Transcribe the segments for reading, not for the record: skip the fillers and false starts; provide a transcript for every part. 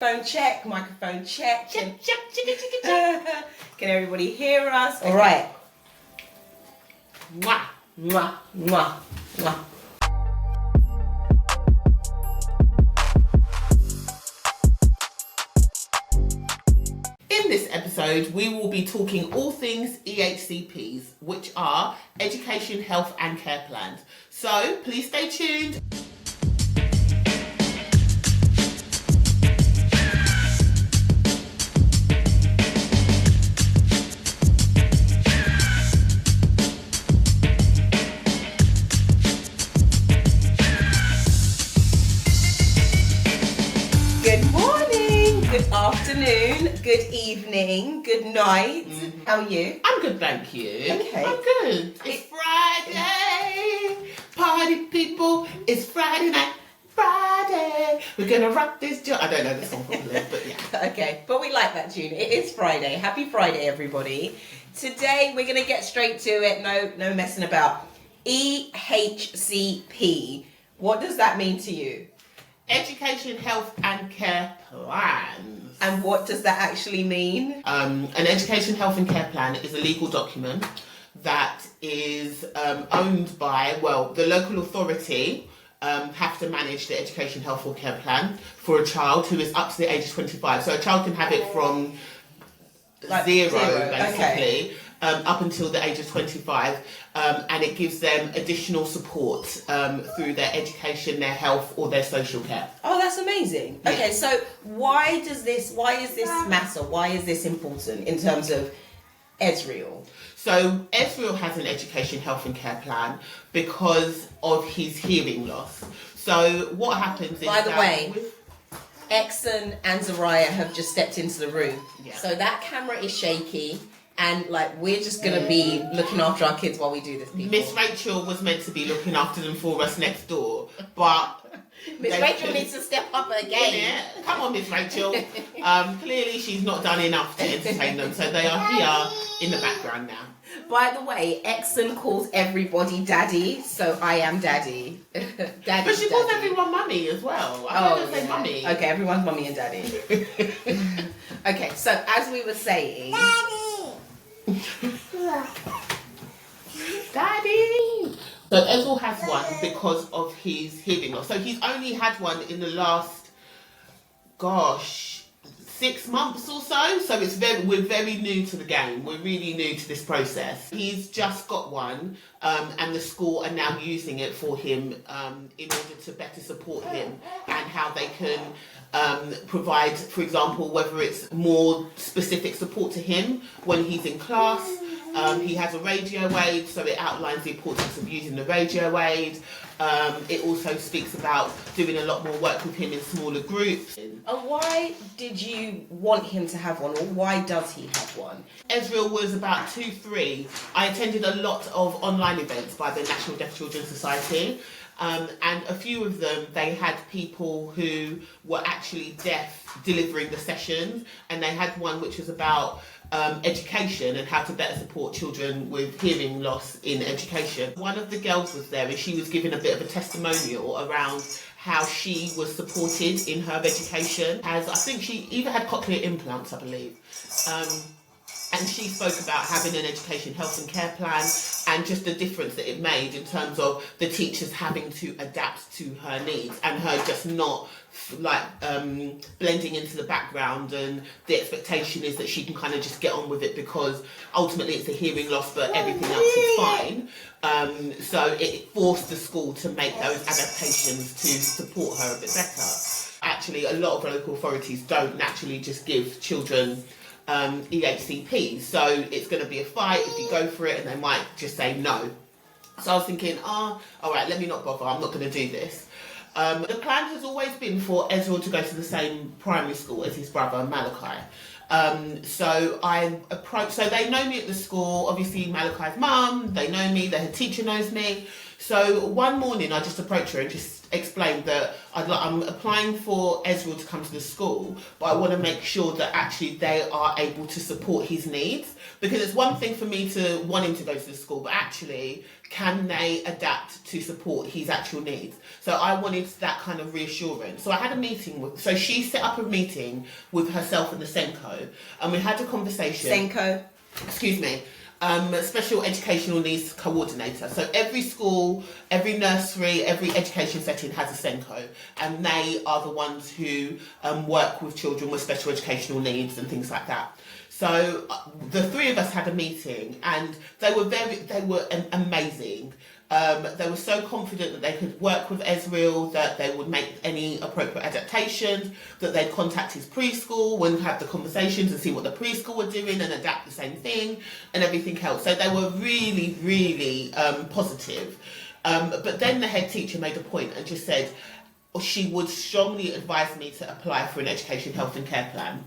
Phone check, microphone check. Check. Can everybody hear us? All right. Mwah, mwah, mwah, mwah. In this episode, we will be talking all things EHCPs, which are Education, Health and Care Plans. So please stay tuned. Good afternoon, good evening, good night. How are you? I'm good, thank you. Okay. I'm good. It's Friday. Party people, it's Friday night. Friday. We're gonna rock this joint. I don't know the song properly, but yeah. Okay, but we like that tune. It is Friday. Happy Friday, everybody. Today we're gonna get straight to it. No messing about. EHCP. What does that mean to you? Education, Health and Care Plans. And what does that actually mean? An Education, Health and Care Plan is a legal document that is owned by, the local authority have to manage the Education, Health or Care Plan for a child who is up to the age of 25. So a child can have it from zero basically. Okay. Up until the age of 25, and it gives them additional support through their education, their health, or their social care. Oh, that's amazing. Yeah. Okay, so why is this matter? Why is this important in terms of Ezreal? So Ezreal has an education, health and care plan because of his hearing loss. So what happens is By the way, Exon and Zariah have just stepped into the room. Yeah. So that camera is shaky. And we're just gonna be looking after our kids while we do this, people. Miss Rachel was meant to be looking after them for us next door, but Miss Rachel needs to step up again. Yeah. Come on, Miss Rachel. Clearly she's not done enough to entertain them, so they are here in the background now. By the way, Exon calls everybody daddy, so I am daddy. Daddy. But she calls everyone mummy as well. I don't say mummy. Okay, everyone's mummy and daddy. Okay, so as we were saying, Daddy! So Ezreal has one because of his hearing loss. So he's only had one in the last, 6 months or so. So we're very new to the game. We're really new to this process. He's just got one, and the school are now using it for him in order to better support him and how they can provide, for example, whether it's more specific support to him when he's in class. He has a radio aid, so it outlines the importance of using the radio aid. It also speaks about doing a lot more work with him in smaller groups. And why did you want him to have one, or why does he have one? Ezreal was about 2-3. I attended a lot of online events by the National Deaf Children's Society. And a few of them, they had people who were actually deaf delivering the sessions, and they had one which was about education and how to better support children with hearing loss in education. One of the girls was there and she was giving a bit of a testimonial around how she was supported in her education. I think she either had cochlear implants, I believe. And she spoke about having an education, health and care plan and just the difference that it made in terms of the teachers having to adapt to her needs and her just not blending into the background, and the expectation is that she can kind of just get on with it because ultimately it's a hearing loss but everything else is fine. So it forced the school to make those adaptations to support her a bit better. Actually, a lot of local authorities don't naturally just give children EHCPs, so it's going to be a fight if you go for it and they might just say no. So I was thinking, alright, let me not bother, I'm not going to do this. The plan has always been for Ezreal to go to the same primary school as his brother Malachi. So they know me at the school, obviously Malachi's mum, they know me, the head teacher knows me. So one morning I just approached her and just explained that I'm applying for Ezreal to come to the school, but I want to make sure that actually they are able to support his needs. Because it's one thing for me to want him to go to the school, but actually, can they adapt to support his actual needs? So I wanted that kind of reassurance. So I had a meeting so she set up a meeting with herself and the Senko, and we had a conversation. Senko? Excuse me. Special educational needs coordinator. So every school, every nursery, every education setting has a Senko, and they are the ones who work with children with special educational needs and things like that. So the three of us had a meeting, and they were amazing. They were so confident that they could work with Ezreal, that they would make any appropriate adaptations, that they'd contact his preschool and have the conversations and see what the preschool were doing and adapt the same thing and everything else. So they were really, really positive. But then the head teacher made a point and just said she would strongly advise me to apply for an education, health and care plan.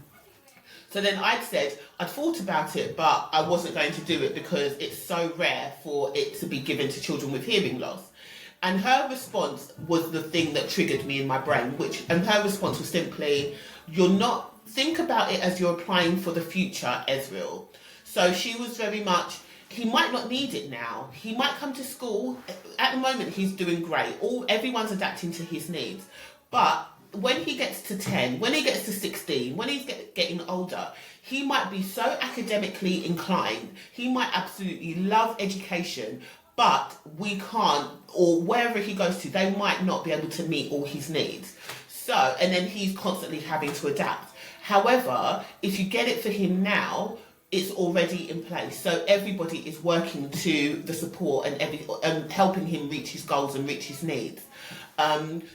So then I'd thought about it, but I wasn't going to do it because it's so rare for it to be given to children with hearing loss. And her response was the thing that triggered me in my brain, and her response was simply, think about it as you're applying for the future, Ezreal. So she was very much, he might not need it now. He might come to school. At the moment, he's doing great. Everyone's adapting to his needs. But when he gets to 10, when he gets to 16, when he's getting older, he might be so academically inclined, he might absolutely love education, but we can't, or wherever he goes to, they might not be able to meet all his needs. So, and then he's constantly having to adapt. However, if you get it for him now, it's already in place. So everybody is working to the support and helping him reach his goals and reach his needs.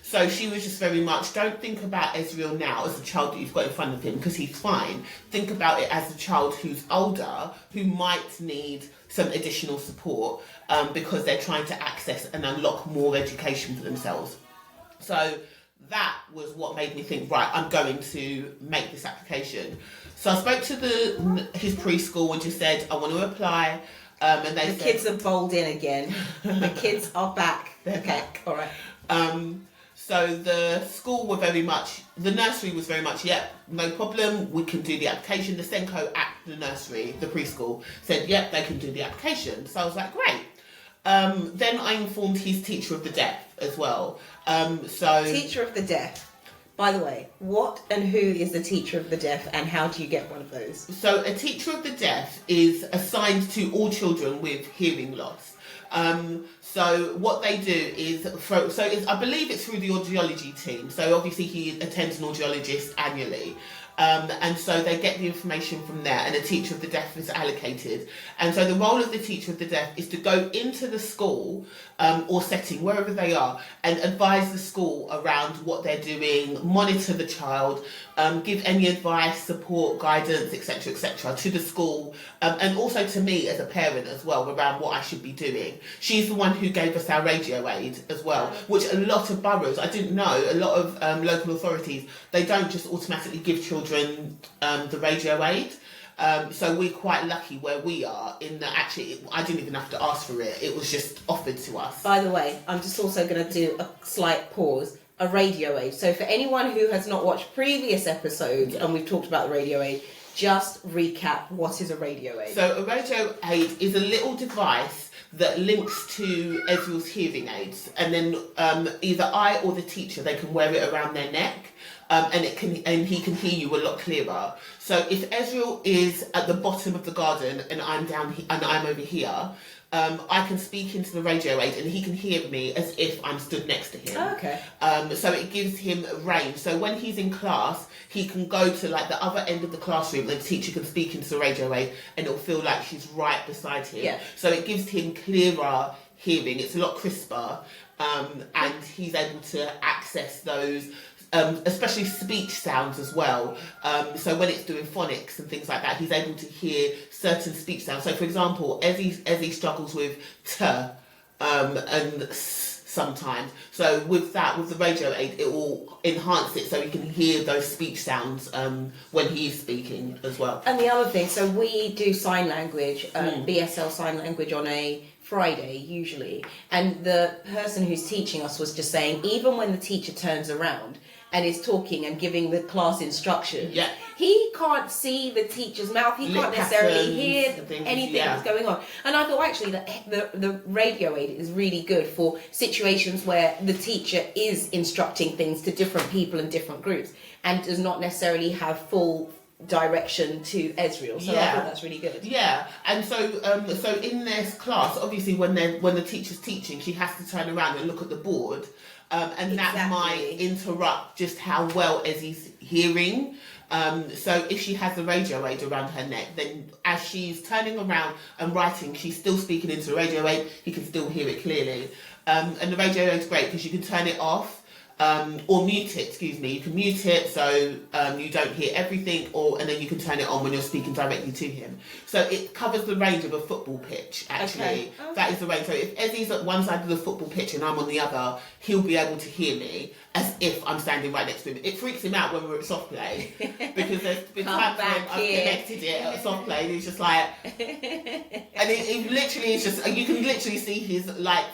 So she was just very much, don't think about Ezreal now as a child that you've got in front of him because he's fine. Think about it as a child who's older, who might need some additional support because they're trying to access and unlock more education for themselves. So that was what made me think, right, I'm going to make this application. So I spoke to his preschool and just said, I want to apply. And they said, kids are bowled in again. The kids are back. Okay, all right. So the school were very much, the nursery was very much, yep, no problem, we can do the application. The Senko at the nursery, the preschool, said, yep, they can do the application. So I was like, great. Then I informed his teacher of the deaf as well. Teacher of the deaf. By the way, what and who is the teacher of the deaf, and how do you get one of those? So a teacher of the deaf is assigned to all children with hearing loss. So what they do is, I believe it's through the audiology team. So obviously he attends an audiologist annually. And so they get the information from there, and a teacher of the deaf is allocated. And so the role of the teacher of the deaf is to go into the school or setting, wherever they are, and advise the school around what they're doing, monitor the child, give any advice, support, guidance, etc., to the school, and also to me as a parent as well, around what I should be doing. She's the one who gave us our radio aid as well, which a lot of boroughs, I didn't know, a lot of local authorities, they don't just automatically give children the radio aid. So we're quite lucky where we are in that actually I didn't even have to ask for it. It was just offered to us. By the way, I'm just also going to do a slight pause. A radio aid. So for anyone who has not watched previous episodes and we've talked about the radio aid, just recap, what is a radio aid? So a radio aid is a little device that links to Ezreal's hearing aids, and then either I or the teacher, they can wear it around their neck. And he can hear you a lot clearer. So if Ezreal is at the bottom of the garden and I'm down and I'm over here, I can speak into the radio aid and he can hear me as if I'm stood next to him. Oh, okay. So it gives him range. So when he's in class, he can go to like the other end of the classroom and the teacher can speak into the radio aid and it'll feel like she's right beside him. Yeah. So it gives him clearer hearing. It's a lot crisper, and he's able to access those. Especially speech sounds as well. So when it's doing phonics and things like that, he's able to hear certain speech sounds. So for example, Ezzy struggles with t and s sometimes. So with the radio aid, it will enhance it so he can hear those speech sounds when he's speaking as well. And the other thing, so we do sign language, BSL sign language on a Friday usually, and the person who's teaching us was just saying, even when the teacher turns around and is talking and giving the class instructions, he can't see the teacher's mouth, he can't necessarily hear anything that's going on. And I thought actually that the radio aid is really good for situations where the teacher is instructing things to different people in different groups and does not necessarily have full direction to Ezreal. So I thought that's really good. Yeah, and so in this class, obviously when the teacher's teaching, she has to turn around and look at the board. And that might interrupt just how well Ezzy's hearing. So if she has the radio aid around her neck, then as she's turning around and writing, she's still speaking into the radio aid. He can still hear it clearly. And the radio aid's great because you can turn it off. Or mute it, excuse me. You can mute it so you don't hear everything, and then you can turn it on when you're speaking directly to him. So it covers the range of a football pitch, actually. Okay. That is the range. So if Ezzy's at one side of the football pitch and I'm on the other, he'll be able to hear me as if I'm standing right next to him. It freaks him out when we're at soft play because there's been times when I've connected it at soft play and he's just like, and it literally is just, you can literally see his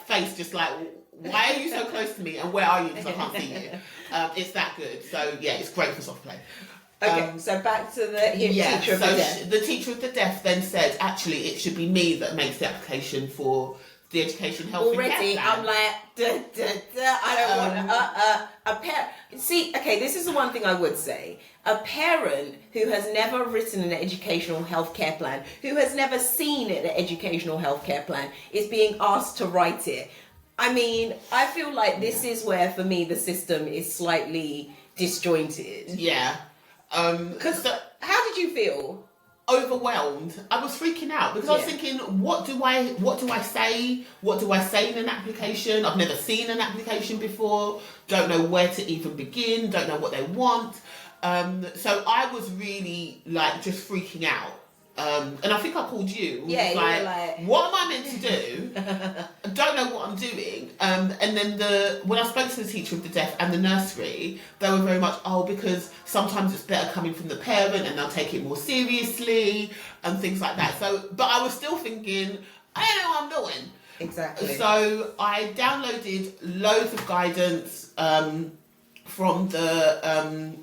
face just like, why are you so close to me and where are you because I can't see you. It's that good. So yeah, it's great for soft play. Okay, so back to the teacher of the deaf. The teacher of the deaf then said, actually, it should be me that makes the application for the education health and care plan. I'm like, I don't want a parent. See, okay, this is the one thing I would say. A parent who has never written an educational healthcare plan, who has never seen an educational healthcare plan, is being asked to write it. I mean, I feel like this is where, for me, the system is slightly disjointed. Yeah. Because how did you feel? Overwhelmed. I was freaking out because I was thinking, what do I say? What do I say in an application? I've never seen an application before. Don't know where to even begin. Don't know what they want. So I was really just freaking out. And I think I called you. Yeah, you were like, what am I meant to do? I don't know what I'm doing. And then when I spoke to the teacher of the deaf and the nursery, they were very much, because sometimes it's better coming from the parent and they'll take it more seriously and things like that. So, but I was still thinking, I don't know what I'm doing. Exactly. So I downloaded loads of guidance from the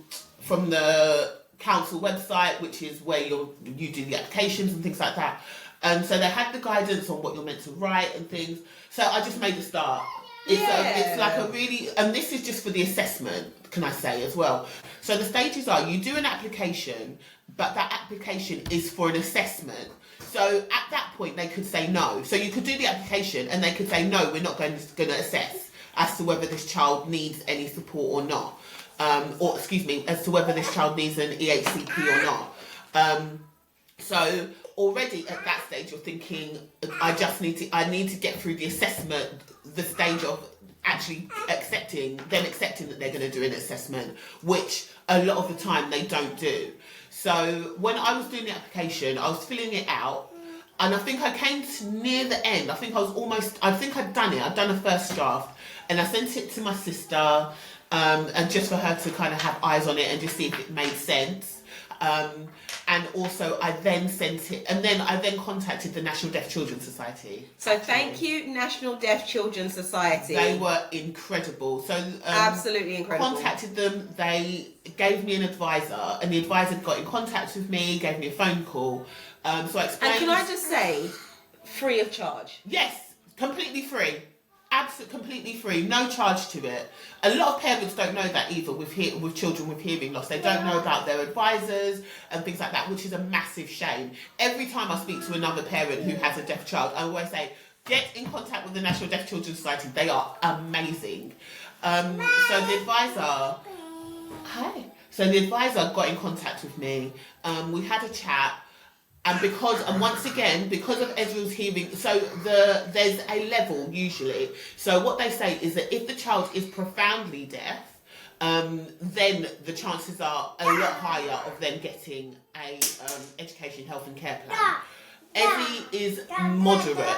council website, which is where you do the applications and things like that. And so they had the guidance on what you're meant to write and things. So I just made a start. It's like a really, and this is just for the assessment, can I say as well. So the stages are, you do an application, but that application is for an assessment. So at that point they could say no. So you could do the application and they could say no, we're not going to assess as to whether this child needs any support or not. As to whether this child needs an EHCP or not. So already at that stage you're thinking, I need to get through the assessment, the stage of actually accepting that they're going to do an assessment, which a lot of the time they don't do. So when I was doing the application, I was filling it out, and I think I came to near the end. I think I'd done it. I'd done a first draft, and I sent it to my sister. And just for her to kind of have eyes on it and just see if it made sense. And also I then sent it, and then I contacted the National Deaf Children's Society. So thank you, National Deaf Children's Society. They were incredible. So absolutely incredible. Contacted them, they gave me an advisor, and the advisor got in contact with me, gave me a phone call. So I explained. And can I just say, free of charge? Yes, completely free. Absolutely, completely free, no charge to it. A lot of parents don't know that either with children with hearing loss. They don't know about their advisors and things like that, which is a massive shame. Every time I speak to another parent who has a deaf child, I always say, get in contact with the National Deaf Children's Society. They are amazing. So the advisor got in contact with me. We had a chat. And once again, because of Ezreal's hearing, so there's a level usually. So what they say is that if the child is profoundly deaf, then the chances are a lot higher of them getting a education, health and care plan. Ezzy is moderate.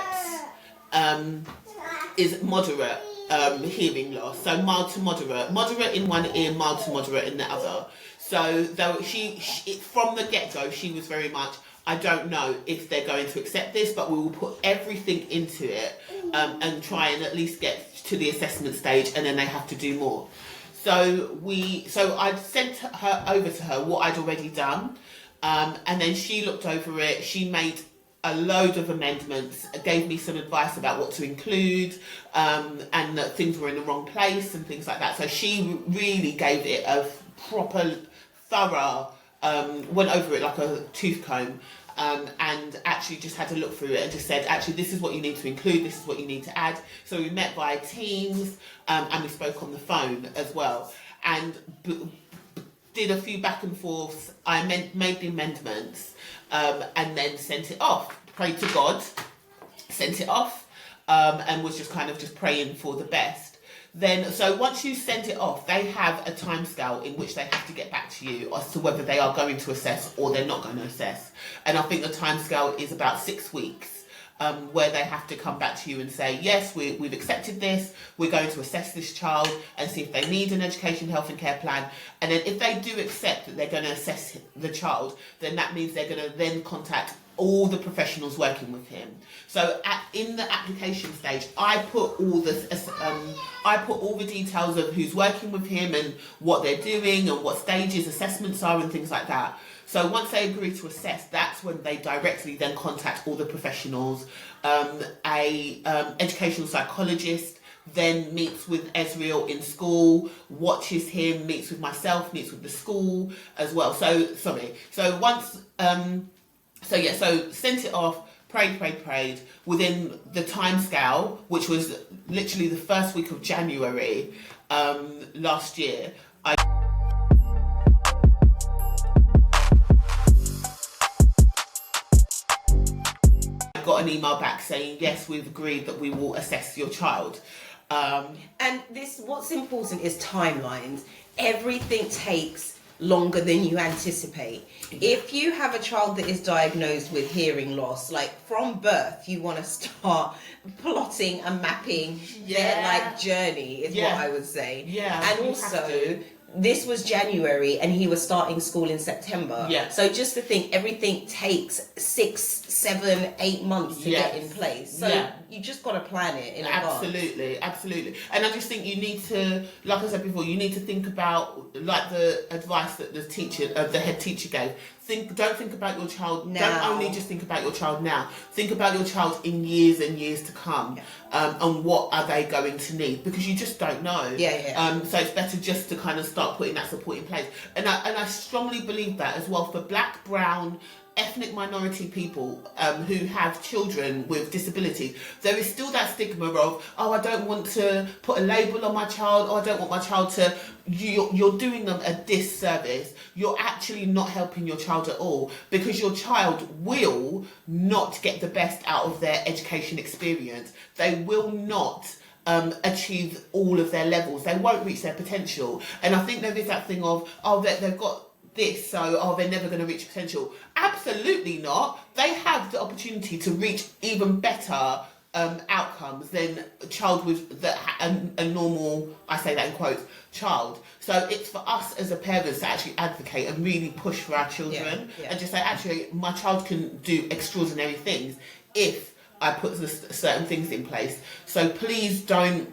hearing loss. So mild to moderate in one ear, mild to moderate in the other. So though she from the get-go, she was very much, I don't know if they're going to accept this, but we will put everything into it and try and at least get to the assessment stage, and then they have to do more. So I'd sent her over to her what I'd already done, and then she looked over it. She made a load of amendments, gave me some advice about what to include, and that things were in the wrong place and things like that. So she really gave it a proper, thorough, went over it like a tooth comb, and actually just had to look through it and just said, actually, this is what you need to include, this is what you need to add. So we met via Teams, and we spoke on the phone as well, and did a few back and forths. I made the amendments, and then sent it off. Prayed to God, sent it off, and was just kind of just praying for the best. Then, so once you send it off, they have a timescale in which they have to get back to you as to whether they are going to assess or they're not going to assess. And I think the timescale is about 6 weeks, where they have to come back to you and say, yes, we've accepted this, we're going to assess this child and see if they need an education, health and care plan. And then if they do accept that they're going to assess the child, then that means they're going to then contact all the professionals working with him. So in the application stage, I put all the details of who's working with him and what they're doing and what stages assessments are and things like that. So once they agree to assess, that's when they directly then contact all the professionals. Educational psychologist then meets with Ezreal in school, watches him, meets with myself, meets with the school as well. So sent it off, prayed. Within the time scale, which was literally the first week of January last year, I got an email back saying, yes, we've agreed that we will assess your child. And what's important is timelines. Everything takes longer than you anticipate. If you have a child that is diagnosed with hearing loss, like from birth, you want to start plotting and mapping their journey is what I would say. And also this was January and he was starting school in September. So just to think, everything takes 6, 7, 8 months to get in place. So you just got to plan it in advance. Absolutely. And I just think you need to, like I said before, you need to think about like the advice that the head teacher gave. Don't think about your child now. Don't only just think about your child now. Think about your child in years and years to come, and what are they going to need, because you just don't know. So it's better just to kind of start putting that support in place. And I strongly believe that as well for Black, brown, ethnic minority people who have children with disabilities. There is still that stigma of, I don't want to put a label on my child, or I don't want my child to... You're doing them a disservice. You're actually not helping your child at all, because your child will not get the best out of their education experience. They will not achieve all of their levels. They won't reach their potential. And I think there is that thing of, they've got this, so they're never going to reach potential. Absolutely not. They have the opportunity to reach even better outcomes than a child with a normal, I say that in quotes, child. So it's for us as a parents to actually advocate and really push for our children and just say, actually, my child can do extraordinary things if I put certain things in place. So please don't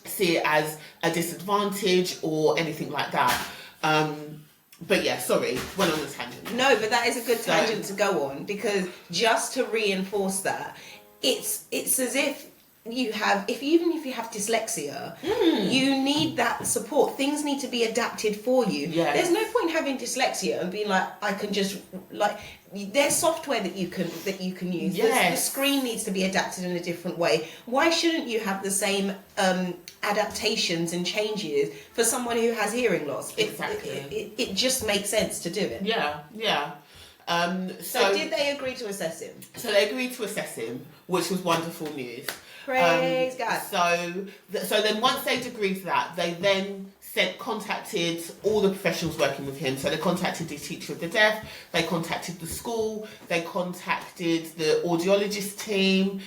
see it as a disadvantage or anything like that. But yeah, sorry, went on a tangent. No, but that is a good tangent to go on, because just to reinforce that, it's as if even if you have dyslexia, you need that support. Things need to be adapted for you. There's no point having dyslexia and being like, I can just there's software that you can use. The screen needs to be adapted in a different way. Why shouldn't you have the same adaptations and changes for someone who has hearing loss? It just makes sense to do it. So did they agree to assess him? So they agreed to assess him, which was wonderful news. Praise God. So then once they'd agreed to that, they then contacted all the professionals working with him. So they contacted the teacher of the deaf, they contacted the school, they contacted the audiologist team,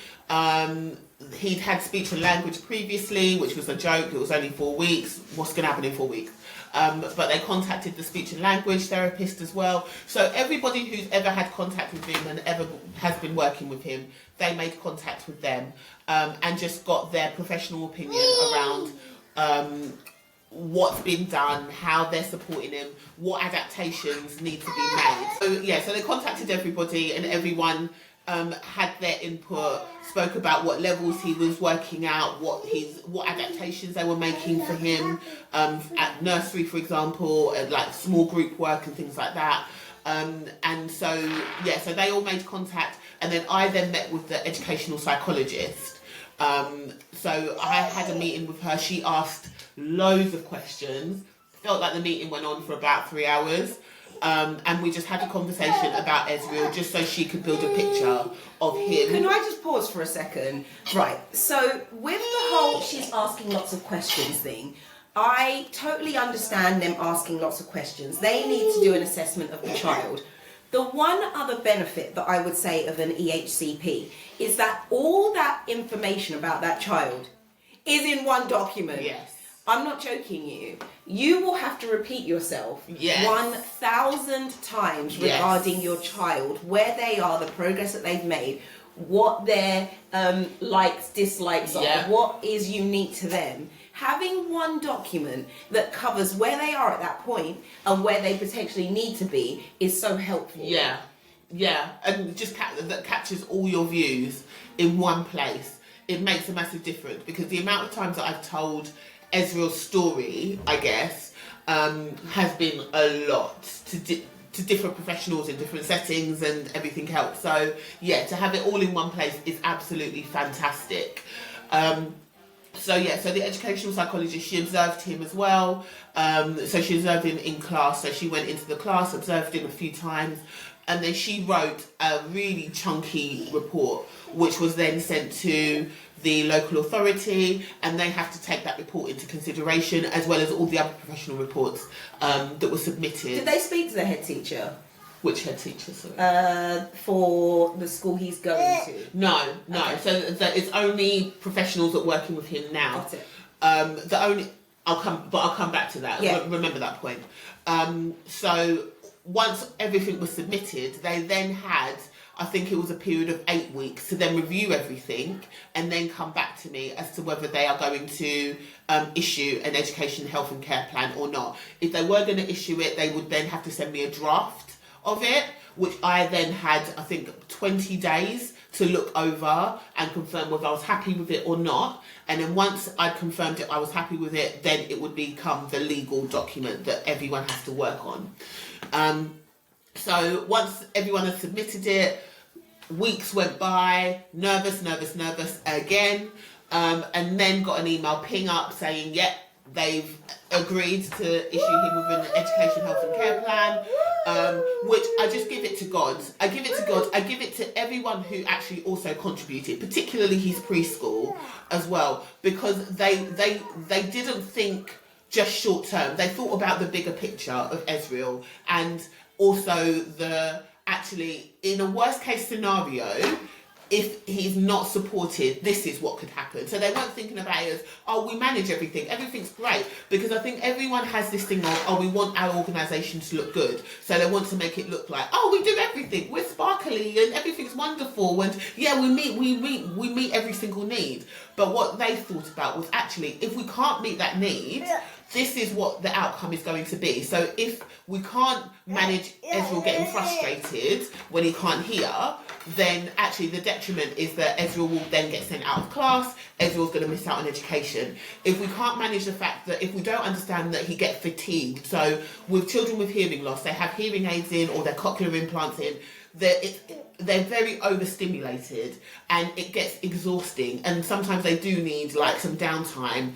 he'd had speech and language previously, which was a joke. It was only 4 weeks. What's going to happen in 4 weeks? But they contacted the speech and language therapist as well. So everybody who's ever had contact with him and ever has been working with him, they made contact with them and just got their professional opinion around what's been done, how they're supporting him, what adaptations need to be made. So yeah, so they contacted everybody, and everyone had their input, spoke about what levels he was working out, what adaptations they were making for him at nursery, for example, and like small group work and things like that. And so yeah, so they all made contact, and then I then met with the educational psychologist. So I had a meeting with her. She asked loads of questions. Felt like the meeting went on for about 3 hours. And we just had a conversation about Ezreal, just so she could build a picture of him. Can I just pause for a second? Right, so with the whole she's asking lots of questions thing, I totally understand them asking lots of questions. They need to do an assessment of the child. The one other benefit that I would say of an EHCP is that all that information about that child is in one document. Yes. I'm not joking you. You will have to repeat yourself 1,000 times regarding your child, where they are, the progress that they've made, what their likes, dislikes are, what is unique to them. Having one document that covers where they are at that point and where they potentially need to be is so helpful. Yeah, and just that captures all your views in one place. It makes a massive difference, because the amount of times that I've told Ezreal's story, I guess, has been a lot to different professionals in different settings and everything else. So yeah, to have it all in one place is absolutely fantastic. So the educational psychologist, she observed him as well. So she observed him in class. So she went into the class, observed him a few times, and then she wrote a really chunky report, which was then sent to the local authority, and they have to take that report into consideration, as well as all the other professional reports that were submitted. Did they speak to the head teacher? Which head teacher, sorry? For the school he's going to? No. Okay. So it's only professionals that are working with him now. Got it. I'll come back to that. Yeah. Remember that point. So once everything was submitted, they then had, I think it was a period of 8 weeks to then review everything and then come back to me as to whether they are going to issue an education, health and care plan or not. If they were going to issue it, they would then have to send me a draft of it, which I then had, I think, 20 days to look over and confirm whether I was happy with it or not. And then once I'd confirmed it, I was happy with it, then it would become the legal document that everyone has to work on. So once everyone had submitted it, weeks went by, nervous again, and then got an email ping up saying, yep, they've agreed to issue him with an education, health and care plan, which I just give it to God. I give it to God. I give it to everyone who actually also contributed, particularly his preschool as well, because they didn't think just short term. They thought about the bigger picture of Ezreal, and also actually, in a worst case scenario, if he's not supported, this is what could happen. So they weren't thinking about it as, oh, we manage everything, everything's great. Because I think everyone has this thing of, oh, we want our organisation to look good. So they want to make it look like, oh, we do everything, we're sparkly and everything's wonderful, and yeah, we meet every single need. But what they thought about was, actually, if we can't meet that need, this is what the outcome is going to be. So if we can't manage Ezreal getting frustrated when he can't hear, then actually the detriment is that Ezreal will then get sent out of class, Ezreal's going to miss out on education. If we can't manage the fact that, if we don't understand that he gets fatigued, so with children with hearing loss, they have hearing aids in or their cochlear implants in, they're very overstimulated and it gets exhausting, and sometimes they do need like some downtime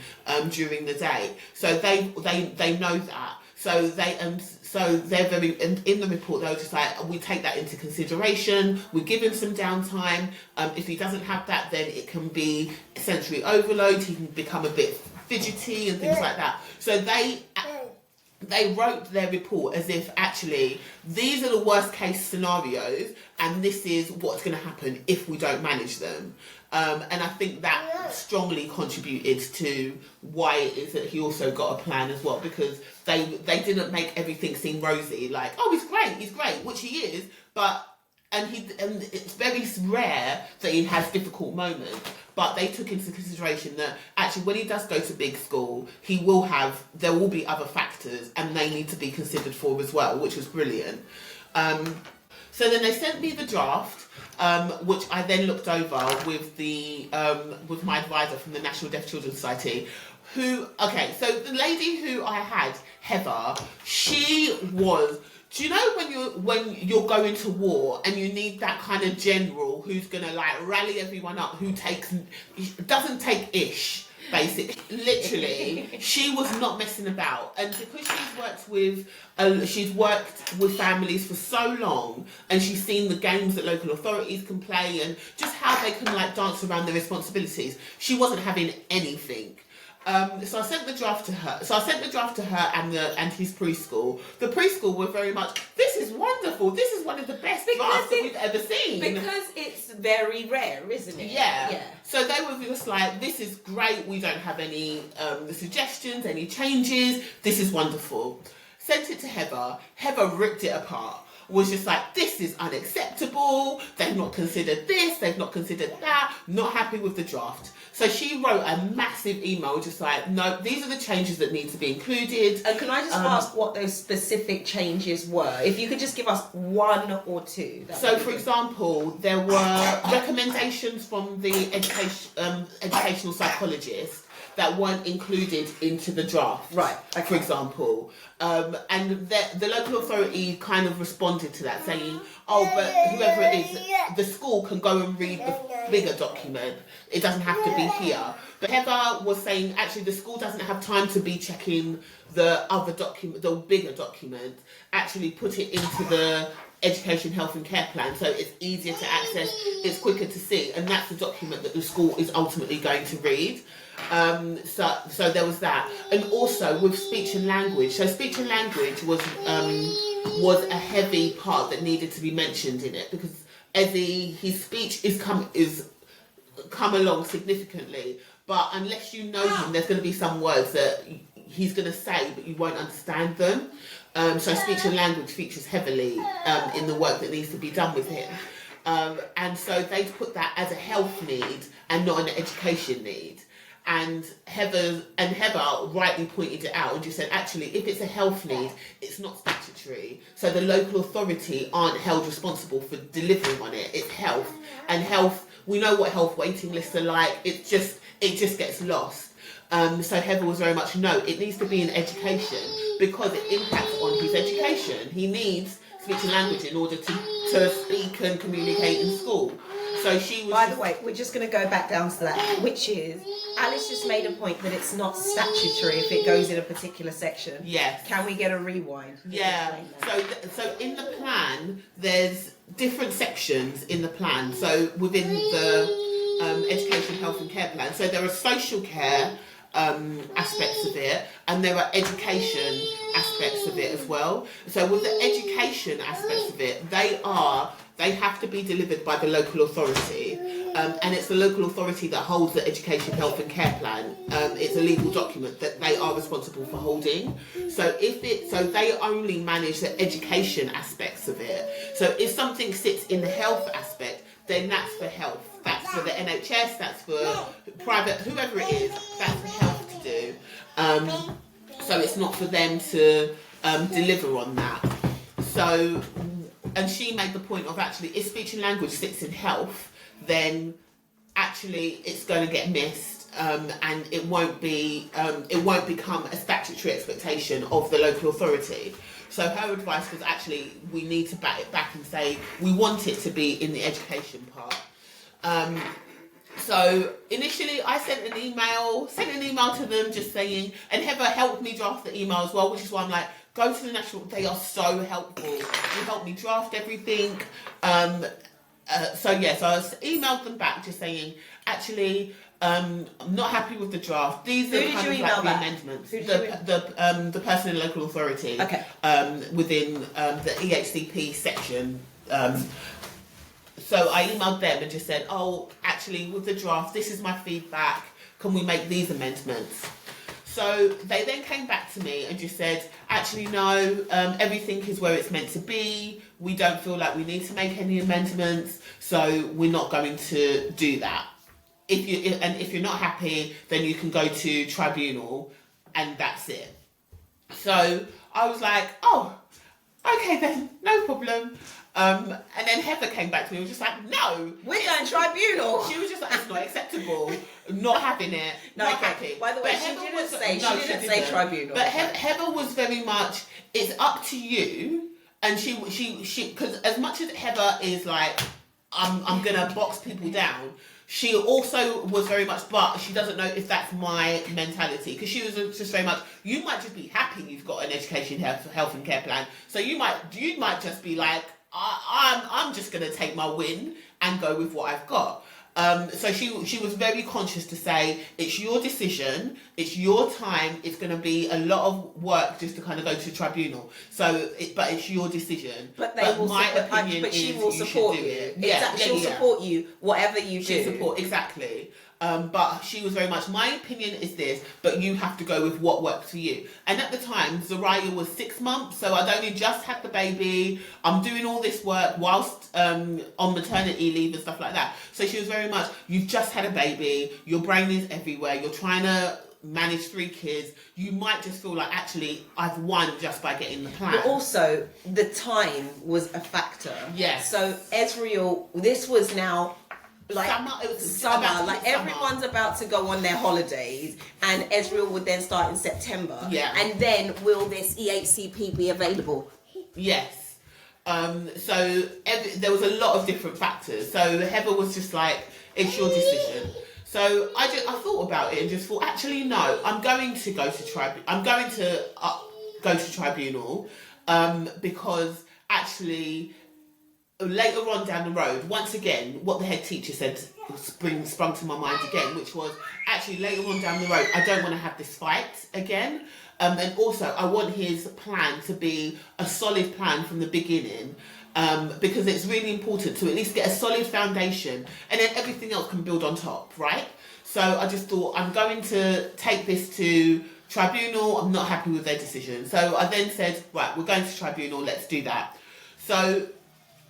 during the day. So they know that. So they're very, and in the report they were just like, we take that into consideration, we give him some downtime. If he doesn't have that, then it can be sensory overload, he can become a bit fidgety and things like that. So they wrote their report as if, actually, these are the worst case scenarios and this is what's going to happen if we don't manage them. And I think that strongly contributed to why it is that he also got a plan as well, because they didn't make everything seem rosy, like, oh, he's great, which he is, but and it's very rare that he has difficult moments, but they took into consideration that actually when he does go to big school, there will be other factors and they need to be considered for as well, which was brilliant. So then they sent me the draft, which I then looked over with my advisor from the National Deaf Children's Society, so the lady who I had, Heather, she was, do you know when you're going to war and you need that kind of general who's gonna like rally everyone up, who doesn't take ish, basically, literally. She was not messing about, and because she's worked with families for so long, and she's seen the games that local authorities can play and just how they can like dance around their responsibilities, she wasn't having anything. So I sent the draft to her and his preschool. The preschool were very much, this is wonderful, this is one of the best drafts that we've ever seen. Because it's very rare, isn't it? Yeah. So they were just like, this is great, we don't have any suggestions, any changes, this is wonderful. Sent it to Heather. Heather ripped it apart. Was just like, this is unacceptable, they've not considered this, they've not considered that, not happy with the draft. So she wrote a massive email just like, no, these are the changes that need to be included. And can I just ask what those specific changes were? If you could just give us one or two. So, for example, there were recommendations from the educational psychologist that weren't included into the draft. Right. Okay. For example. And the local authority kind of responded to that, saying, oh, but whoever it is, the school can go and read the bigger document. It doesn't have to be here. But Heather was saying, actually, the school doesn't have time to be checking the other document, the bigger document. Actually put it into the education, health and care plan, so it's easier to access, it's quicker to see, and that's the document that the school is ultimately going to read. So there was that, and also with speech and language. So speech and language was a heavy part that needed to be mentioned in it, because his speech is come along significantly, but unless you know him, there's going to be some words that he's going to say but you won't understand them. So speech and language features heavily in the work that needs to be done with him. And so they put that as a health need and not an education need. And Heather rightly pointed it out and just said, actually, if it's a health need, it's not statutory. So the local authority aren't held responsible for delivering on it. It's health. And health, we know what health waiting lists are like. It just gets lost. So Heather was very much, no, it needs to be in education because it impacts on his education. He needs speech and language in order to speak and communicate in school. So she was. By the way, we're just going to go back down to that, which is Alice just made a point that it's not statutory if it goes in a particular section. Yes. Can we get a rewind? Yeah. So in the plan, there's different sections in the plan. So within the education, health and care plan, so there are social care aspects of it, and there are education aspects of it as well. So with the education aspects of it, they have to be delivered by the local authority, and it's the local authority that holds the education, health and care plan. It's a legal document that they are responsible for holding. So they only manage the education aspects of it. So if something sits in the health aspect, then that's for health. That's for the NHS, that's for private, whoever it is, that's for health to do. So it's not for them to deliver on that. So, and she made the point of actually, if speech and language sits in health, then actually it's going to get missed, and it won't become a statutory expectation of the local authority. So her advice was actually, we need to back it back and say we want it to be in the education part. So initially I sent an email to them just saying, and Heather helped me draft the email as well, which is why I'm like, go to the national, they are so helpful. They helped me draft everything. So I emailed them back just saying, actually, I'm not happy with the draft. These are kind of like the amendments. The person in the local authority. Okay. Within the EHCP section. So I emailed them and just said, oh, actually, with the draft, this is my feedback. Can we make these amendments? So they then came back to me and just said, actually, no, everything is where it's meant to be. We don't feel like we need to make any amendments, so we're not going to do that. If you're not happy, then you can go to tribunal, and that's it. So I was like, oh, okay then, no problem. And then Heather came back to me and was just like, no, we're going tribunal. She was just like, it's not acceptable, not having it, not happy. By the way, she didn't say tribunal. But Heather was very much, it's up to you. And she, because as much as Heather is like, I'm gonna box people down, she also was very much, but she doesn't know if that's my mentality, because she was just very much, you might just be happy you've got an education, health and care plan. So you might just be like, I'm just going to take my win and go with what I've got. So she was very conscious to say, it's your decision, it's your time, it's going to be a lot of work just to kind of go to tribunal. But it's your decision. But she will support you. She'll support you, whatever you do. She'll support, exactly. But she was very much, my opinion is this, but you have to go with what works for you. And at the time, Zariah was 6 months, so I'd only just had the baby. I'm doing all this work whilst on maternity leave and stuff like that. So she was very much, you've just had a baby, your brain is everywhere, you're trying to manage 3 kids. You might just feel like, actually, I've won just by getting the plan. But also, the time was a factor. Yes. So Ezreal, this was now like summer, like everyone's about to go on their holidays, and Ezreal would then start in September. Yeah. And then will this EHCP be available? Yes. So there was a lot of different factors. So Heather was just like, it's your decision. So I thought about it and just thought, actually, no, I'm going to go to tribunal, because actually, later on down the road, once again, what the head teacher said sprung to my mind again, which was, actually, later on down the road, I don't want to have this fight again. And also, I want his plan to be a solid plan from the beginning, because it's really important to at least get a solid foundation, and then everything else can build on top, right? So I just thought, I'm going to take this to tribunal. I'm not happy with their decision. So I then said, right, we're going to tribunal, let's do that. So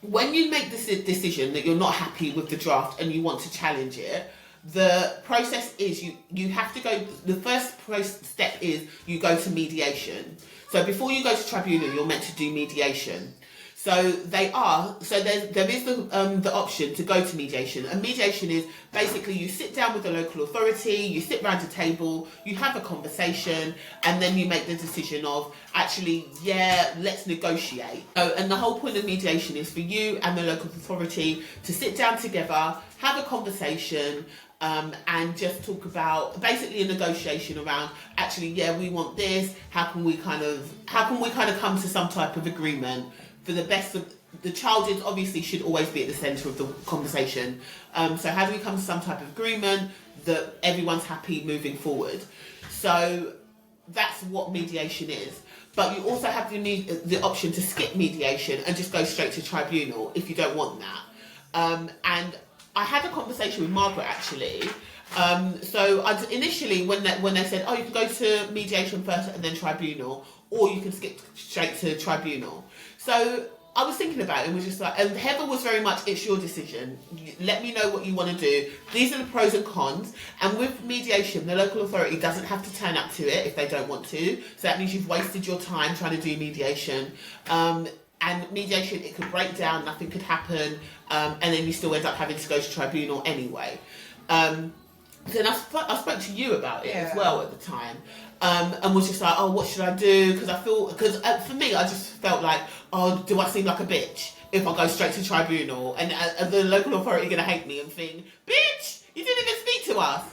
when you make this decision that you're not happy with the draft and you want to challenge it, the process is you have to go, the first step is you go to mediation. So before you go to tribunal, you're meant to do mediation. So there is the option to go to mediation. And mediation is basically you sit down with the local authority, you sit round a table, you have a conversation, and then you make the decision of, actually, yeah, let's negotiate. And the whole point of mediation is for you and the local authority to sit down together, have a conversation, and just talk about basically a negotiation around, actually, yeah, we want this. How can we kind of come to some type of agreement for the best of the child? Is obviously should always be at the centre of the conversation. So how do we come to some type of agreement that everyone's happy moving forward? So that's what mediation is. But you also have the option to skip mediation and just go straight to tribunal if you don't want that. And I had a conversation with Margaret, actually. So initially, when they said, oh, you can go to mediation first and then tribunal, or you can skip straight to tribunal. So I was thinking about it and was just like, and Heather was very much, it's your decision. Let me know what you want to do. These are the pros and cons. And with mediation, the local authority doesn't have to turn up to it if they don't want to. So that means you've wasted your time trying to do mediation. And mediation, it could break down, nothing could happen, and then you still end up having to go to tribunal anyway. Then I spoke to you about it as well at the time, and was just like, oh, what should I do? Because for me, I just felt like, oh, do I seem like a bitch if I go straight to tribunal? And the local authority are going to hate me and think, bitch, you didn't even speak to us.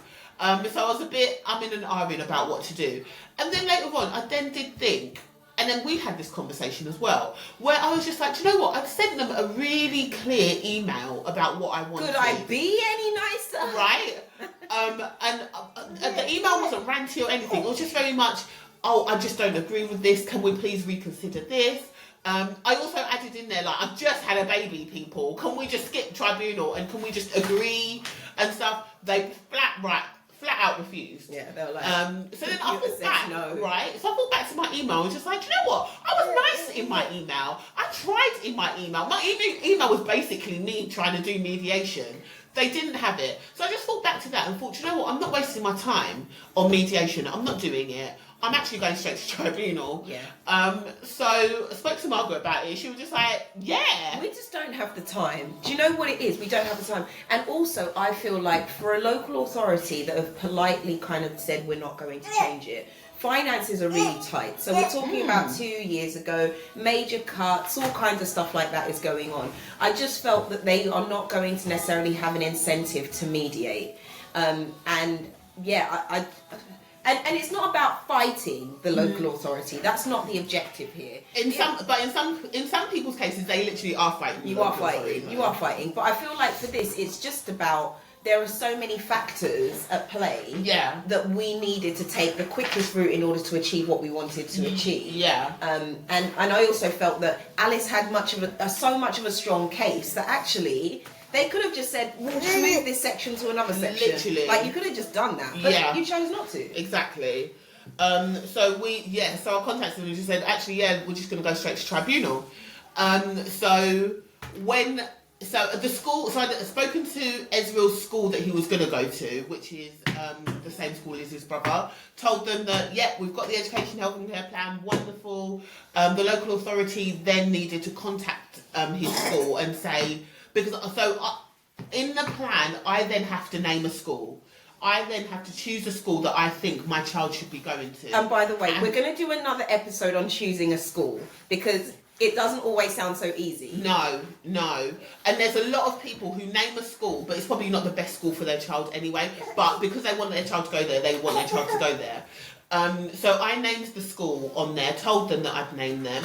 So I was I'm in an argument about what to do. And then later on, I then did think, and then we had this conversation as well, where I was just like, do you know what? I've sent them a really clear email about what I wanted. Could I be any nicer? Right? And the email wasn't ranty or anything. It was just very much, oh, I just don't agree with this. Can we please reconsider this? I also added in there there like, I've just had a baby, people. Can we just skip tribunal and can we just agree and stuff? They flat out refused. Yeah, they were like, so then I thought back, no. right? So I thought back to my email and just like, you know what? I was nice in my email. I tried in my email. My email was basically me trying to do mediation. They didn't have it. So I just thought back to that and thought, you know what? I'm not wasting my time on mediation. I'm not doing it. I'm actually going straight to tribunal. Yeah. So I spoke to Margaret about it. She was just like, yeah. We just don't have the time. Do you know what it is? We don't have the time. And also, I feel like for a local authority that have politely kind of said we're not going to change it, finances are really tight. So we're talking about 2 years ago, major cuts, all kinds of stuff like that is going on. I just felt that they are not going to necessarily have an incentive to mediate. And yeah, And it's not about fighting the local authority. That's not the objective here. In some people's cases, they literally are fighting. You are fighting. But I feel like for this, it's just about there are so many factors at play. Yeah. That we needed to take the quickest route in order to achieve what we wanted to achieve. Yeah. And I also felt that Alice had so much of a strong case that actually. They could have just said, we'll just move this section to another section. Literally. Like, you could have just done that. But you chose not to. Exactly. So our contacted them and just said, actually, we're just going to go straight to tribunal. So the school, so I'd spoken to Ezreal's school that he was going to go to, which is the same school as his brother, told them that, we've got the education health and care plan, wonderful. The local authority then needed to contact his school and say, in the plan, I then have to name a school. I then have to choose a school that I think my child should be going to. And by the way, we're going to do another episode on choosing a school because it doesn't always sound so easy. No. And there's a lot of people who name a school, but it's probably not the best school for their child anyway. But because they want their child to go there, they want their child to go there. So I named the school on there, told them that I'd named them.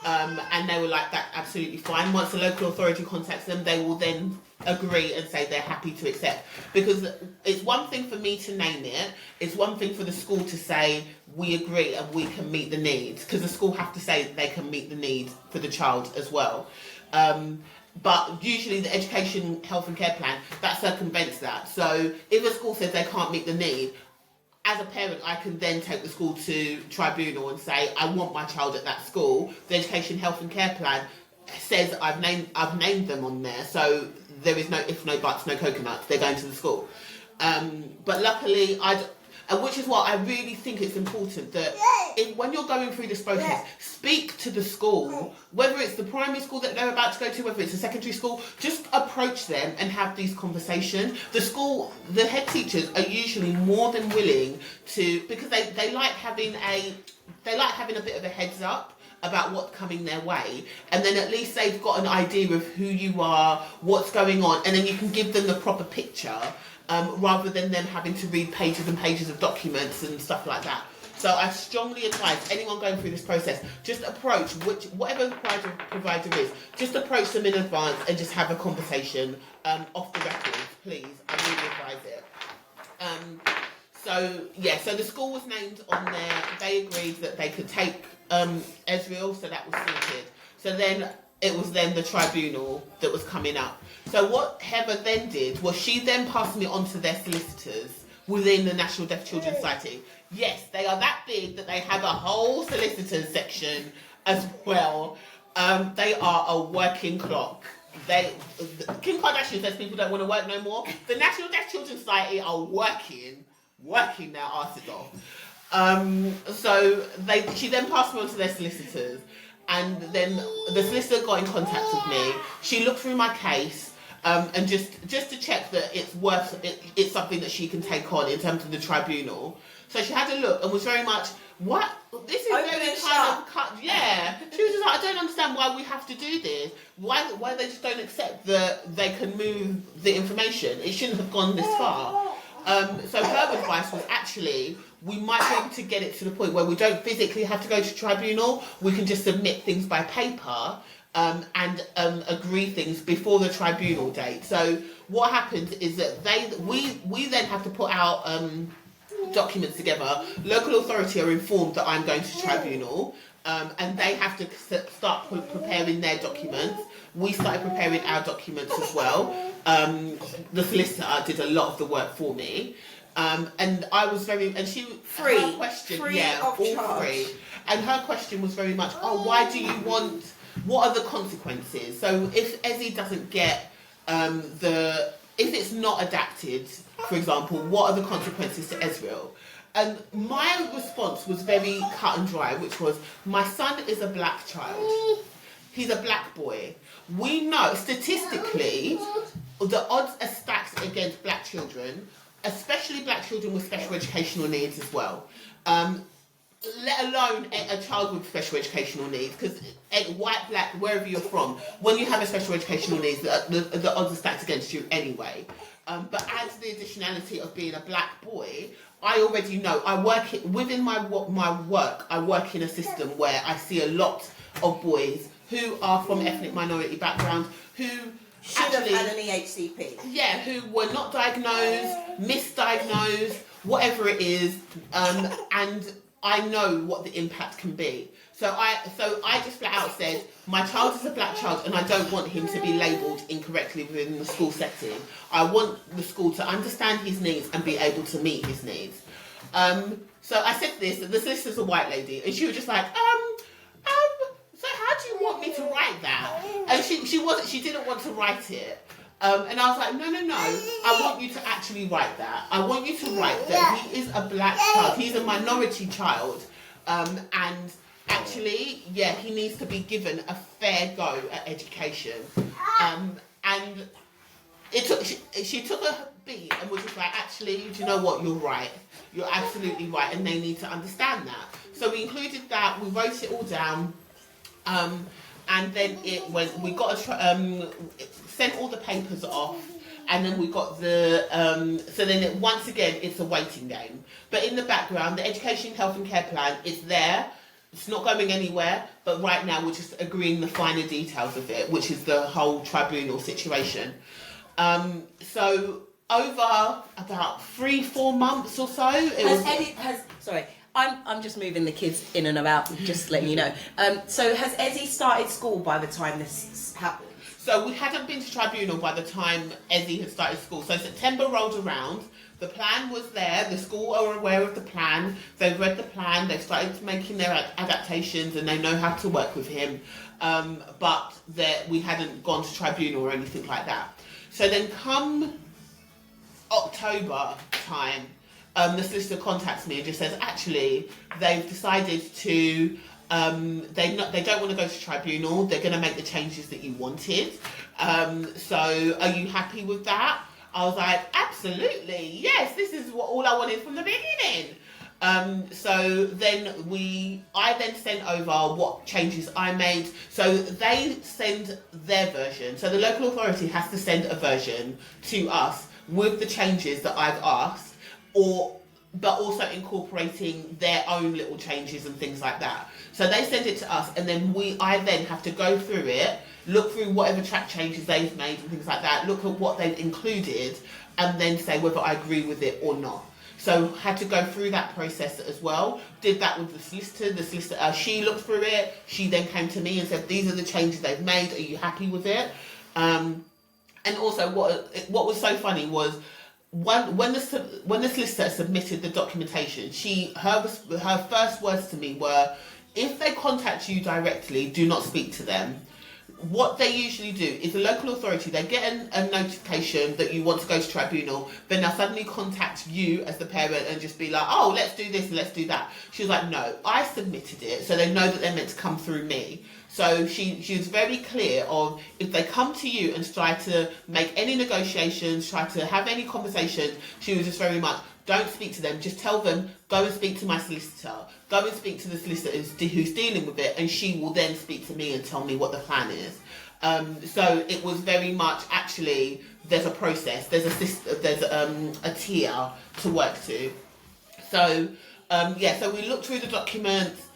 And they were like, that's absolutely fine. Once the local authority contacts them, they will then agree and say they're happy to accept. Because it's one thing for me to name it, it's one thing for the school to say, we agree and we can meet the needs. Because the school have to say they can meet the needs for the child as well. But usually the education, health and care plan, that circumvents that. So if a school says they can't meet the need, as a parent, I can then take the school to tribunal and say, I want my child at that school. The education, health and care plan says I've named them on there, so there is no if, no buts, no coconuts. They're going to the school. But luckily, which is what I really think it's important that when you're going through this process, speak to the school, whether it's the primary school that they're about to go to, whether it's a secondary school, just approach them and have these conversations. The head teachers are usually more than willing to, because they like having a bit of a heads up about what's coming their way, and then at least they've got an idea of who you are, what's going on, and then you can give them the proper picture. Rather than them having to read pages and pages of documents and stuff like that. So I strongly advise anyone going through this process, just approach whatever the provider is, just approach them in advance and just have a conversation off the record, please. I really advise it. So the school was named on there. They agreed that they could take Ezreal, so that was sorted. So then it was then the tribunal that was coming up. So what Heather then did was she then passed me on to their solicitors within the National Deaf Children's Society. Yes, they are that big that they have a whole solicitors section as well. They are a working clock. Kim Kardashian says people don't want to work no more. The National Deaf Children's Society are working their asses off. So she then passed me on to their solicitors. And then the solicitor got in contact with me. She looked through my case and just to check that it's something that she can take on in terms of the tribunal. So she had a look and was very much, what? This is very kind of cut. Yeah. She was just like, I don't understand why we have to do this. Why they just don't accept that they can move the information. It shouldn't have gone this far. So her advice was actually, we might be able to get it to the point where we don't physically have to go to tribunal. We can just submit things by paper and agree things before the tribunal date. So what happens is that we then have to put our documents together. Local authority are informed that I'm going to tribunal. and they have to start preparing their documents. We started preparing our documents as well. The solicitor did a lot of the work for me. And I was her question, free all charge. free. And her question was very much, why do you want, what are the consequences? So if Ezzy doesn't get if it's not adapted, for example, what are the consequences to Ezreal? And my response was very cut and dry, which was, my son is a black child. He's a black boy. We know, statistically, the odds are stacked against black children, especially black children with special educational needs as well. Let alone a child with special educational needs, because white, black, wherever you're from, when you have a special educational needs, the odds are stacked against you anyway. But adds the additionality of being a black boy, I already know. Within my work, I work in a system where I see a lot of boys who are from ethnic minority backgrounds who should have had an EHCP. Yeah, who were not diagnosed, misdiagnosed, whatever it is, and I know what the impact can be. So I just flat out said, my child is a black child and I don't want him to be labelled incorrectly within the school setting. I want the school to understand his needs and be able to meet his needs. So I said this, the solicitor's a white lady, and she was just like, so how do you want me to write that? And she didn't want to write it. And I was like, no, I want you to actually write that. I want you to write that he is a black child. He's a minority child. And actually, he needs to be given a fair go at education. And she took a beat and was just like, actually, do you know what? You're right. You're absolutely right. And they need to understand that. So we included that. We wrote it all down. And then we got sent all the papers off, and then we got once again it's a waiting game. But in the background, the education, health and care plan is there. It's not going anywhere, but right now we're just agreeing the finer details of it, which is the whole tribunal situation. So over about 3-4 months or so, I'm just moving the kids in and about, just letting you know. So has Ezzy started school by the time this happened? So we hadn't been to tribunal by the time Ezzy had started school. So September rolled around, the plan was there, the school are aware of the plan, they've read the plan, they've started making their adaptations and they know how to work with him. But we hadn't gone to tribunal or anything like that. So then come October time, the solicitor contacts me and just says, actually, they've decided to, they don't want to go to tribunal, they're going to make the changes that you wanted. So are you happy with that? I was like, absolutely, yes, this is all I wanted from the beginning. So then I then sent over what changes I made. So they send their version. So the local authority has to send a version to us with the changes that I've asked, but also incorporating their own little changes and things like that. So they send it to us, and then I then have to go through it, look through whatever track changes they've made and things like that, look at what they've included, and then say whether I agree with it or not. So had to go through that process as well. Did that with the solicitor. The solicitor, she looked through it. She then came to me and said, these are the changes they've made. Are you happy with it? And also what was so funny was, when the solicitor submitted the documentation, her first words to me were, if they contact you directly, do not speak to them. What they usually do is the local authority, they get a notification that you want to go to tribunal, then they'll suddenly contact you as the parent and just be like, oh, let's do this and let's do that. She was like, no, I submitted it, so they know that they're meant to come through me. So she was very clear of, if they come to you and try to make any negotiations, try to have any conversations, she was just very much, don't speak to them, just tell them, go and speak to my solicitor, go and speak to the solicitor who's dealing with it, and she will then speak to me and tell me what the plan is. So it was very much, actually, there's a process, there's a tier to work to. So, so we looked through the documents,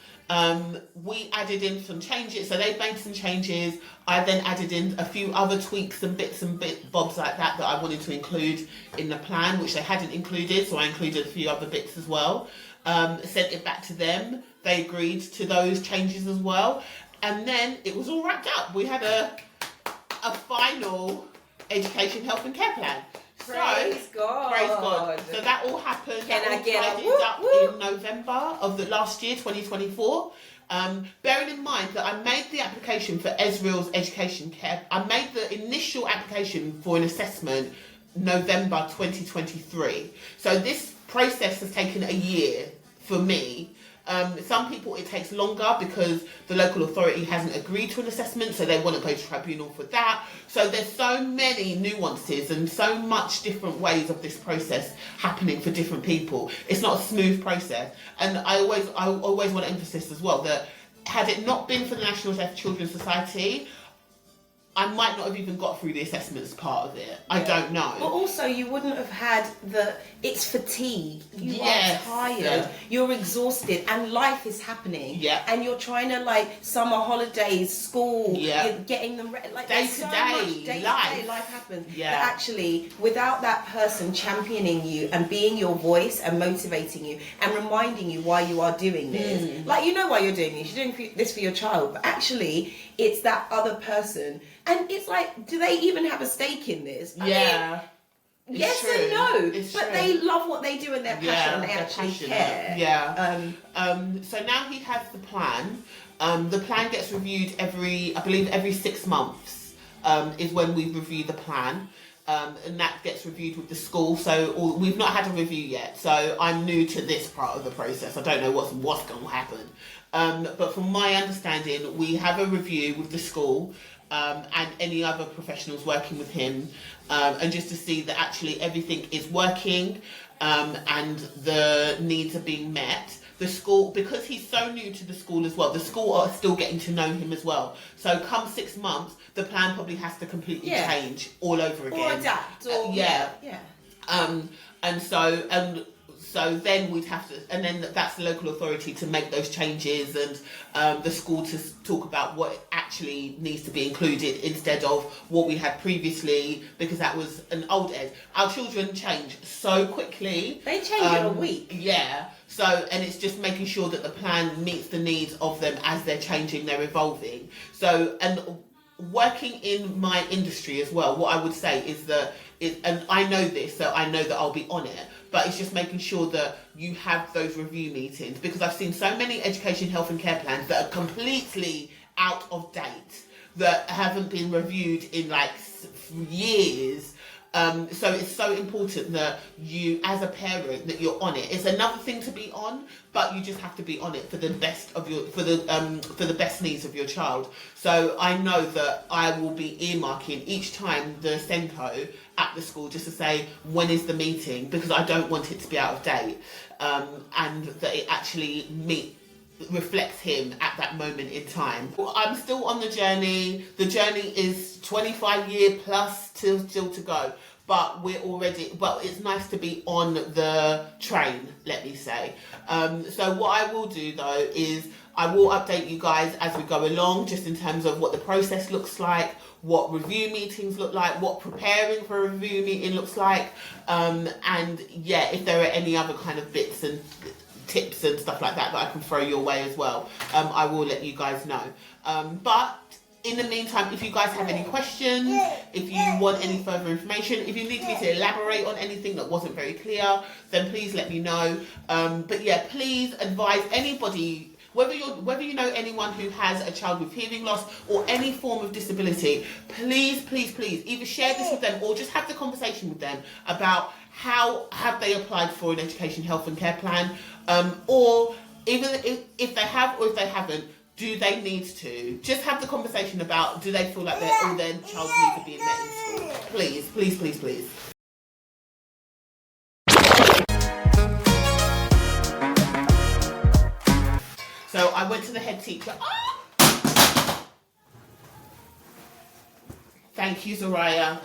we added in some changes, so they made some changes. I then added in a few other tweaks and bobs like that I wanted to include in the plan, which they hadn't included, so I included a few other bits as well. sent it back to them. They agreed to those changes as well. And then it was all wrapped up. We had a final education, health and care plan. Praise God. Praise God. So that all happened. Can I get a tidied whoop, up whoop? in November of the last year, 2024. Bearing in mind that I made the application for Ezreal's education care. I made the initial application for an assessment November 2023. So this process has taken a year for me. Some people it takes longer because the local authority hasn't agreed to an assessment, so they want to go to tribunal for that. So there's so many nuances and so much different ways of this process happening for different people. It's not a smooth process, and I always want to emphasize as well that had it not been for the National Deaf Children's Society, I might not have even got through the assessments part of it. I don't know. But also, you wouldn't have had it's fatigue. You Yes. are tired. Yeah. You're exhausted, and life is happening. Yeah. And you're trying to summer holidays, school. Yeah. You're getting them ready. Day there's to so day, much day life. to day life happens. Yeah. That actually, without that person championing you and being your voice and motivating you and reminding you why you are doing this, you know why you're doing this. You're doing this for your child, but actually, it's that other person. And it's do they even have a stake in this? I mean, yes true. and no, It's but true. they love what they do and they're passionate and they they're actually passionate. care. Yeah. So now he has the plan. The plan gets reviewed every 6 months is when we review the plan. And that gets reviewed with the school. So we've not had a review yet. So I'm new to this part of the process. I don't know what's going to happen. But from my understanding, we have a review with the school and any other professionals working with him, and just to see that actually everything is working and the needs are being met. The school, because he's so new to the school as well, the school are still getting to know him as well. So come 6 months, the plan probably has to completely change all over again. Or adapt. Or, yeah. Yeah. So then we'd have to, and then that's the local authority to make those changes, and the school to talk about what actually needs to be included instead of what we had previously, because that was an old ed. Our children change so quickly. They change in a week. Yeah. So, and it's just making sure that the plan meets the needs of them as they're changing, they're evolving. So, and working in my industry as well, what I would say is that, and I know this, so I know that I'll be on it, but it's just making sure that you have those review meetings, because I've seen so many education, health and care plans that are completely out of date, that haven't been reviewed in years. So it's so important that you, as a parent, that you're on it. It's another thing to be on, but you just have to be on it for the best of for the best needs of your child. So I know that I will be earmarking each time the Senko at the school just to say, when is the meeting, because I don't want it to be out of date, and that it actually reflects him at that moment in time. I'm still on the journey. The journey is 25 year plus still to go, but it's nice to be on the train, let me say. So what I will do though is I will update you guys as we go along, just in terms of what the process looks like, what review meetings look like, what preparing for a review meeting looks like, and yeah, if there are any other kind of bits and tips and stuff like that I can throw your way as well, I will let you guys know. But in the meantime, if you guys have any questions, if you want any further information, if you need me to elaborate on anything that wasn't very clear, then please let me know. But yeah, please advise anybody, whether you know anyone who has a child with hearing loss or any form of disability, please either share this with them or just have the conversation with them about how have they applied for an education, health and care plan, or even if they have or if they haven't, do they need to? Just have the conversation about, do they feel like all their child's needs are being met in school? Please. So I went to the head teacher. Thank you, Zoraya.